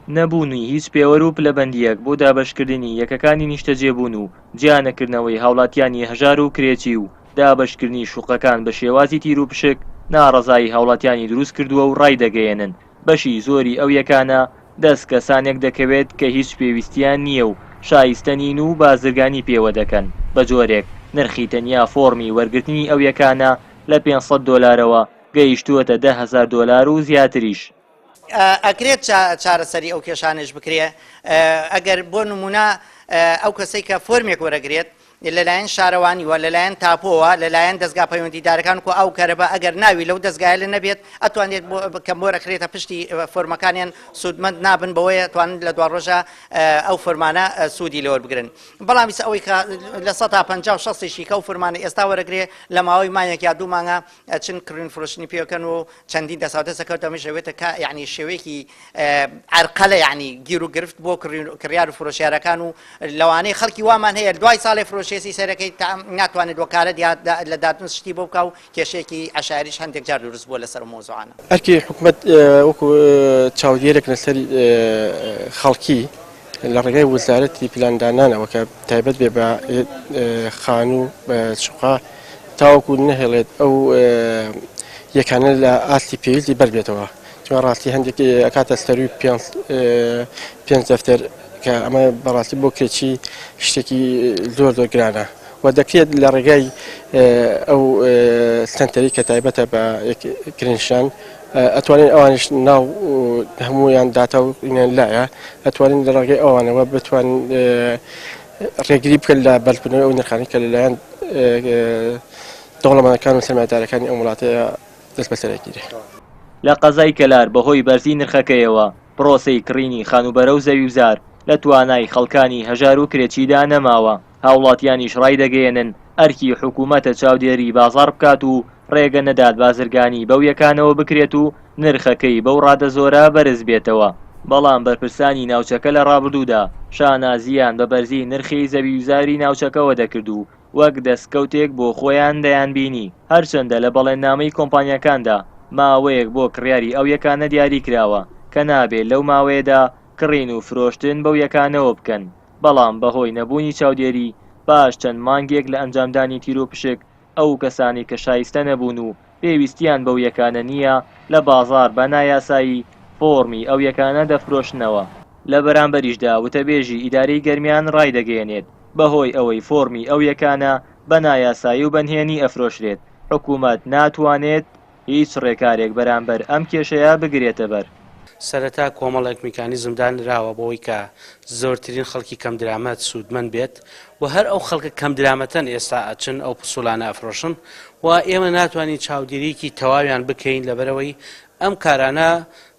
نەبوونی هیچ پێوەر و پلەبەندیەک بۆ دابەشکردنی یەکەکانی نیشتەجێبوون و جیانەکردنەوەی هاوڵاتیانی هەژار و کرێچی و دابەشکردنی شوقەکان بە شێوازی تیر و پشک ناڕەزایی هاوڵاتیانی دروست کردووە و ڕایدەگەیەنن. بەشی زۆری ئەو یەکانە دەست کەسانێک دەکەوێت کە هیچ پێویستیان نییە و شایستە نین و بازرگانی پێوە دەکەن. بە جۆرێک نرخی تەنیا فۆرمی وەرگرتنی ئەو یەکانە لە 500 دۆلارەوە گەیشتووەتە 10,000 دۆلار و زیاتریش. ئەکرێت چارەسەری ئەو کێشانش بکرێ ئەگەر بۆ نمونە ئەو کەسەی کە فۆرمێک وەرەگرێت لەلایەن شارەوانی وە لەلایەن تاپۆوە لەلایەن دەستگا پەیوەندیدارەکان و ئەو کەرەبە ئەگەر ناوی لەو دەستگای لە نەبێت ئەتوانێت کەم بۆ رەکرێتە پشتی فۆرمەکانیان سوودمەند نابن بەوەیە توانن لە دوا ڕۆژە ئەو فۆرمانە سوودی لەوە بگرن. بەڵام ئەوەی کە لە 150-60 کە و فۆرمانە ئێستا وەرەگرێ لە ماوەی مانگێک یا دوو مانگە چن کڕین فڕۆشتنی پێکەن و چەندین دەسەکەوتەمە شێوێتە کە یعنی شێوەیەکی عرقەلە یعنی گیر و گرفت بۆ کڕیار و فرۆشیارەکان و لەوانەیە خەڵکی وامان هەیە دوای ساڵی فرۆشێسی سەرەکەی ناتوانێت وەکالەت لە دادن شتی بۆ بکە و کێشەیەکی عشاریش هەندێک جار دروست بووە لەسەر مۆزوعانە. ئەرکی حکوومەت وەکو چاودێرێک لەسەر خەڵکی لە ڕێگای وەزارەتی پلاندانانەوە کە تایبەت بێ بە خان و شوقا تاوەکو نەهێڵێت ئەو یەکانە لە ئاستی پێویستی بەربێتەوە چون ڕاستی هەندێک ئەکاتە سەروی 5 دەفتەر کە ئەمە بەڕاستی بۆ کرێکی شتێکی زۆر گرانە و دەکرێت لە ڕێگای ئەو سنتەری کە تایبەتە بە کرێنشان ئەتوانین ئەوانش ناو هەمویان داتا و لایە ئەتوانین لە ڕێگەی ئەوانەوە بتوانین ڕێگری بکەن لە بەرزبوونەوەی ئەو نرخانی کە لەلایەن دەوڵەمەندەکان و سەرمایه‌دارەکانی ئەو وڵاتەیە دەست بەسەرەگیرێ. لە قەزای کەلار بەهۆی بەرزی نرخەکەیەوە پرۆسەی کڕینی خانوبەرە و زەوی وزار لە توانای خەڵکانی هەژار و کرێچیدا نەماوە. هاوڵاتیانیش ڕای دەگەیەنن ئەرکی حکوومەتە چاودێری بازار بکات و ڕێگە نەدات بازرگانی بەو یەکانەوە بکرێت و نرخەکەی بەو ڕادە زۆرە بەرز بێتەوە. بەڵام بەرپرسانی ناوچەکە لە ڕابردوودا شانازیان بە بەرزی نرخی زەوی وزاری ناوچەکەەوە دەکرد و وەک دەستکەوتێک بۆ خۆیان دەیان بینی. هەرچەندە لە بەڵێننامەی کۆمپانیەکاندا ماوەیەک بۆ کڕیاری ئەو یەکانە دیاری کراوە کە نابێت لەو ماوەیەدا کڕین و فرۆشتن بەو یەکانەوە بکەن. بەڵام بەهۆی نەبوونی چاودێری باش چەند مانگێک لە ئەنجامدانی تیر و پشک ئەو کەسانی کە شایستە نەبوون و پێویستیان بەو یەکانە نییە لە بازار بە نایاسایی فۆرمی ئەو یەکانە دەفرۆشنەوە. لە بەرامبەریشدا وتەبێژی ئیدارەی گەرمیان ڕای دەگەیەنێت بەهۆی ئەوەی فۆرمی ئەو یەکانە بە نایاسایی و بەنهێنی ئەفرۆشرێت حکوومەت ناتوانێت هیچ ڕێکارێک بەرامبەر ئەم کێشەیە بگرێتە بەر. سەرەتا کۆمەڵێک میکانیزمدانراوە بۆەوەی کە زۆرترین خەڵکی کەم درامەت سوودمەند بێت و هەر ئەو خەڵکە کەم درامەتەن ئێستا ئەچن ئەو پسوولانە ئەفرۆشن و ئێمە ناتوانین چاودێریکی تەواویان بکەین لەبەرەوەی ئەم کارانە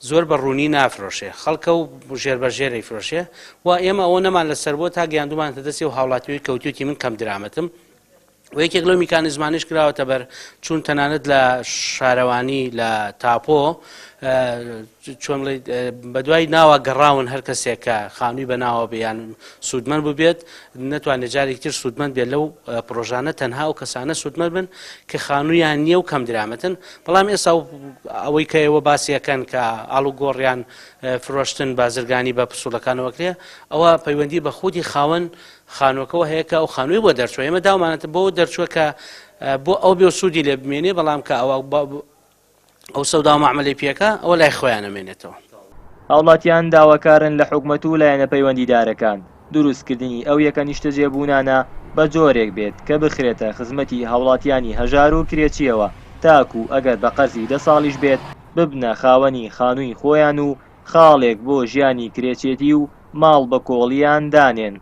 زۆر بە ڕوونی نافرۆشێ خەڵکە و ژێربەژێرەی فرۆشێ و ئێمە ئەوە نەمان لەسەر بۆ تا گەیاندومانتە دەستی و هاوڵاتیەوەی کەوتوتی من کەم درامەتم و یەکێک لەو میکانیزمانیش کراوەتە بەر چون تەنانەت لە شارەوانی لە تاپۆ چۆن بە دوای ناوە گەڕاون هەر کەسێک کە خانووی بە ناوە بیان سوودمەند ببێت نەتوانێت جارێک تر سوودمەند بێت لەو پرۆژانە تەنها و کەسانە سوودمەند بن کە خانوویان نییە و کەم درامەتن. بەڵام ئێستا ئەوەی کە ئێوە باسیەکەن کە ئاڵ و گۆڕیان فرۆشتن بازرگانی بە پسوولەکانەوە کرێ ئەوە پەیوەندی بە خودی خاوەن خانووەکەەوە هەیە کە ئەو خانووی بۆ دەرچوە ئێمە داوامانێتە بۆ دەرچووە کە بۆ ئەو بێ سوودی لێ بمێنێ بەڵام کە ئەو سەودا و معاملەی پێکە ئەوە لای خۆیان ئەمێنێتەوە. هاوڵاتیان داواکارن لە حکوومەت و لایەنە پەیوەندیدارەکان دروستکردنی ئەو یەکە نیشتەجێبوونانە بە جۆرێک بێت کە بخرێتە خزمەتی هاوڵاتیانی هەژار و کرێچیەوە تاکو ئەگەر بە قەرزی 10 ساڵیش بێت ببنە خاوەنی خانووی خۆیان و خاڵێک بۆ ژیانی کرێچێتی و ماڵ بە کۆڵیان دانێن.